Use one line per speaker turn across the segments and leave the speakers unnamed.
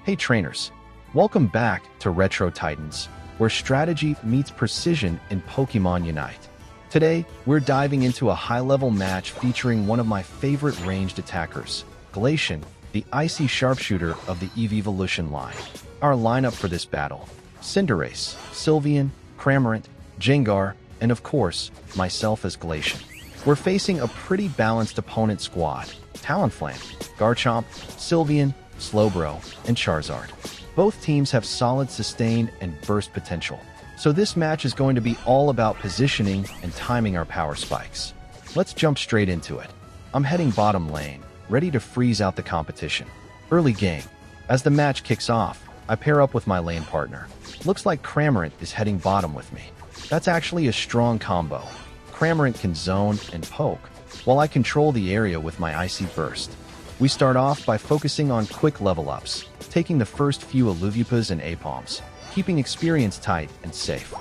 Hey trainers, welcome back to RetroTitans, where strategy meets precision in Pokémon Unite. Today, we're diving into a high-level match featuring one of my favorite ranged attackers, Glaceon, the icy sharpshooter of the Evolution line. Our lineup for this battle: Cinderace, Sylveon, Cramorant, Gengar, and of course, myself as Glaceon. We're facing a pretty balanced opponent squad: Talonflame, Garchomp, Sylveon, Slowbro, and Charizard. Both teams have solid sustain and burst potential, so this match is going to be all about positioning and timing our power spikes. Let's jump straight into it. I'm heading bottom lane, ready to freeze out the competition. Early game. As the match kicks off, I pair up with my lane partner. Looks like Cramorant is heading bottom with me. That's actually a strong combo. Cramorant can zone and poke, while I control the area with my Icy Burst. We start off by focusing on quick level ups, taking the first few Eluvipas and Apoms, keeping experience tight and safe.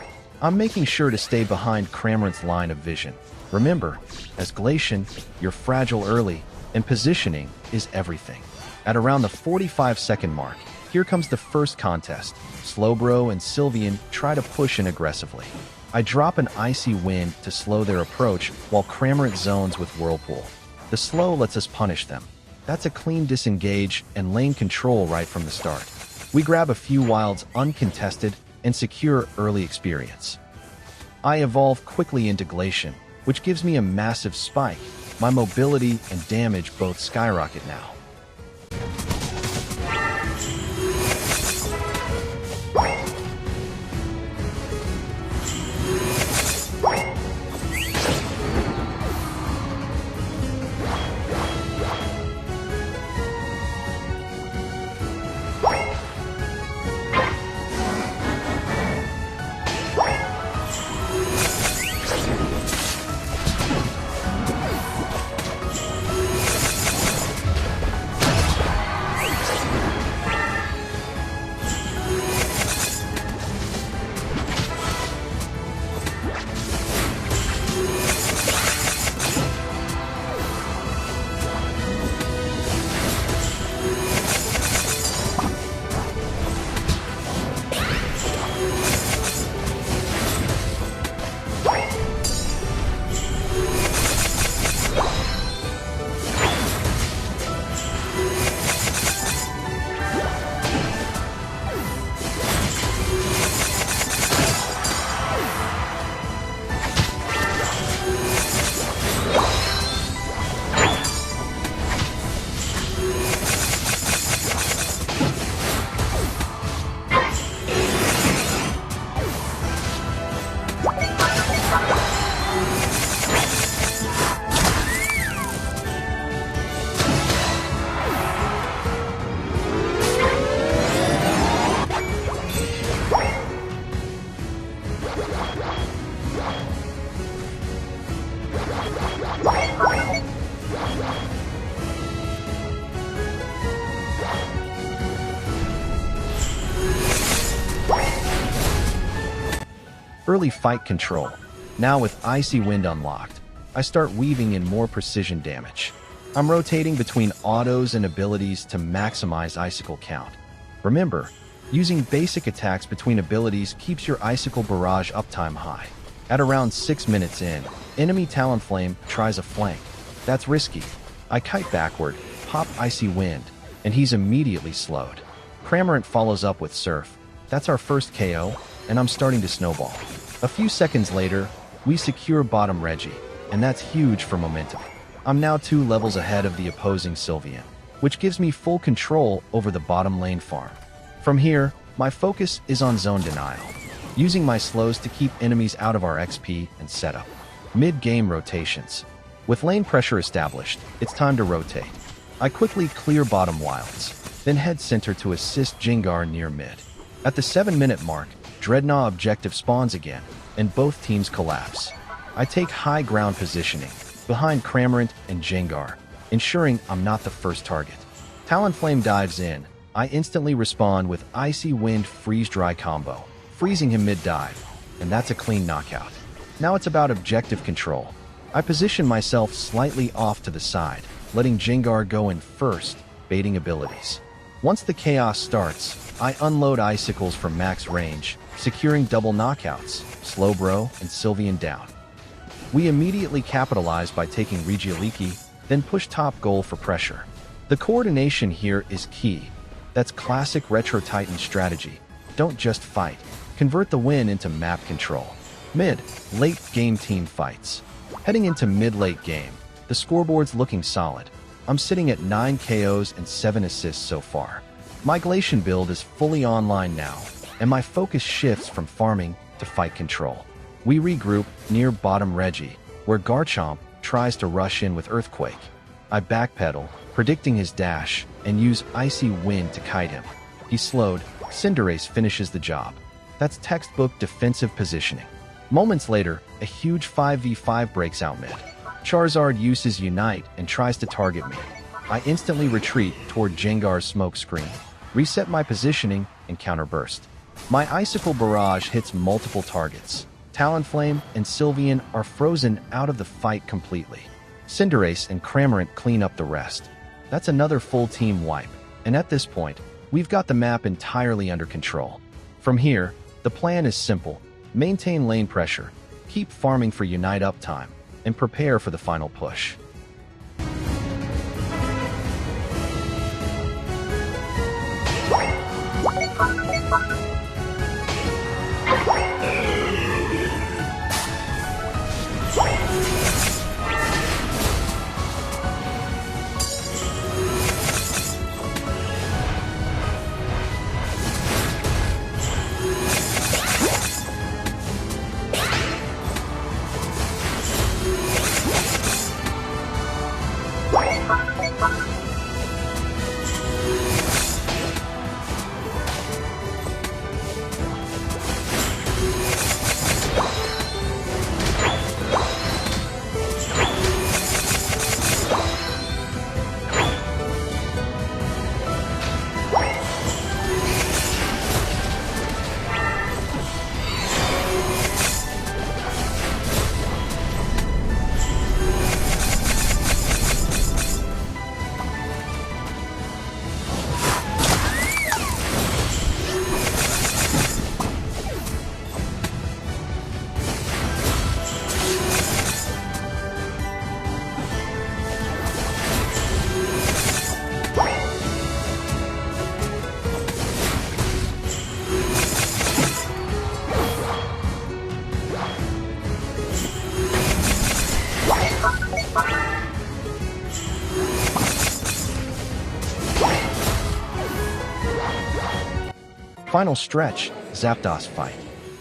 I'm making sure to stay behind Cramorant's line of vision. Remember, as Glaceon, you're fragile early, and positioning is everything. At around the 45-second mark, here comes the first contest. Slowbro and Sylveon try to push in aggressively. I drop an Icy Wind to slow their approach while Cramorant zones with Whirlpool. The slow lets us punish them. That's a clean disengage and lane control right from the start. We grab a few wilds uncontested and secure early experience. I evolve quickly into Glaceon, which gives me a massive spike. My mobility and damage both skyrocket now. Early fight control. Now with Icy Wind unlocked, I start weaving in more precision damage. I'm rotating between autos and abilities to maximize icicle count. Remember, using basic attacks between abilities keeps your icicle barrage uptime high. At around 6 minutes in, enemy Talonflame tries a flank. That's risky. I kite backward, pop Icy Wind, and he's immediately slowed. Cramorant follows up with Surf. That's our first KO, and I'm starting to snowball. A few seconds later, we secure bottom Reggie, and that's huge for momentum. I'm now 2 levels ahead of the opposing Sylveon, which gives me full control over the bottom lane farm. From here, my focus is on zone denial, using my slows to keep enemies out of our XP and setup. Mid-game rotations. With lane pressure established, it's time to rotate. I quickly clear bottom wilds, then head center to assist Gengar near mid. At the 7-minute mark, Dreadnought objective spawns again, and both teams collapse. I take high ground positioning, behind Cramorant and Gengar, ensuring I'm not the first target. Talonflame dives in. I instantly respond with Icy Wind Freeze-Dry combo, freezing him mid-dive, and that's a clean knockout. Now it's about objective control. I position myself slightly off to the side, letting Gengar go in first, baiting abilities. Once the chaos starts, I unload icicles from max range, securing double knockouts, Slowbro and Sylveon down. We immediately capitalize by taking Regieleki, then push top goal for pressure. The coordination here is key. That's classic RetroTitan strategy. Don't just fight. Convert the win into map control. Mid, late game team fights. Heading into mid-late game, the scoreboard's looking solid. I'm sitting at 9 KOs and 7 assists so far. My Glaceon build is fully online now, and my focus shifts from farming to fight control. We regroup near bottom Reggie, where Garchomp tries to rush in with Earthquake. I backpedal, predicting his dash, and use Icy Wind to kite him. He's slowed, Cinderace finishes the job. That's textbook defensive positioning. Moments later, a huge 5v5 breaks out mid. Charizard uses Unite and tries to target me. I instantly retreat toward Gengar's smoke screen, reset my positioning, and counterburst. My Icicle Barrage hits multiple targets. Talonflame and Sylveon are frozen out of the fight completely. Cinderace and Cramorant clean up the rest. That's another full team wipe, and at this point, we've got the map entirely under control. From here, the plan is simple. Maintain lane pressure, keep farming for Unite uptime, and prepare for the final push. Final stretch, Zapdos fight.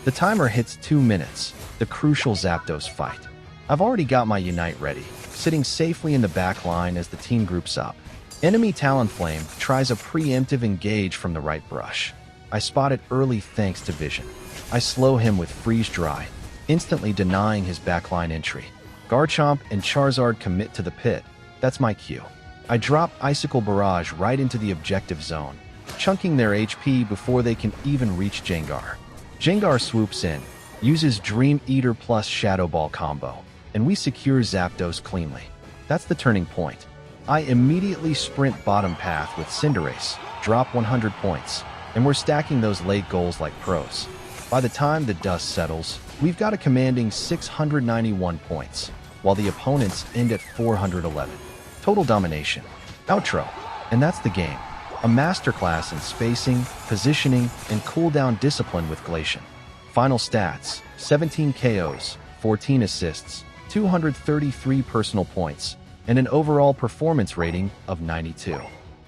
The timer hits 2 minutes, the crucial Zapdos fight. I've already got my Unite ready, sitting safely in the back line as the team groups up. Enemy Talonflame tries a preemptive engage from the right brush. I spot it early thanks to vision. I slow him with Freeze Dry, instantly denying his backline entry. Garchomp and Charizard commit to the pit. That's my cue. I drop Icicle Barrage right into the objective zone, chunking their HP before they can even reach Gengar. Gengar swoops in, uses Dream Eater plus Shadow Ball combo, and we secure Zapdos cleanly. That's the turning point. I immediately sprint bottom path with Cinderace, drop 100 points, and we're stacking those late goals like pros. By the time the dust settles, we've got a commanding 691 points, while the opponents end at 411. Total domination. Outro. And that's the game. A masterclass in spacing, positioning, and cooldown discipline with Glaceon. Final stats, 17 KOs, 14 assists, 233 personal points, and an overall performance rating of 92.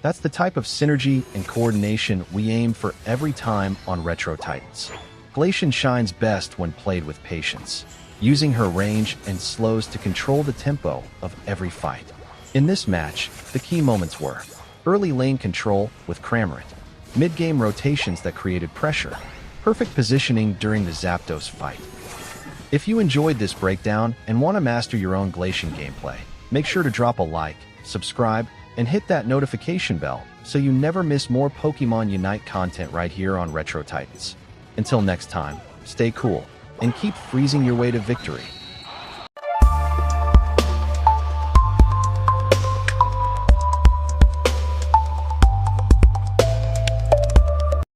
That's the type of synergy and coordination we aim for every time on RetroTitans. Glaceon shines best when played with patience, using her range and slows to control the tempo of every fight. In this match, the key moments were early lane control with Cramorant, mid-game rotations that created pressure, perfect positioning during the Zapdos fight. If you enjoyed this breakdown and want to master your own Glaceon gameplay, make sure to drop a like, subscribe, and hit that notification bell so you never miss more Pokémon Unite content right here on RetroTitans. Until next time, stay cool and keep freezing your way to victory.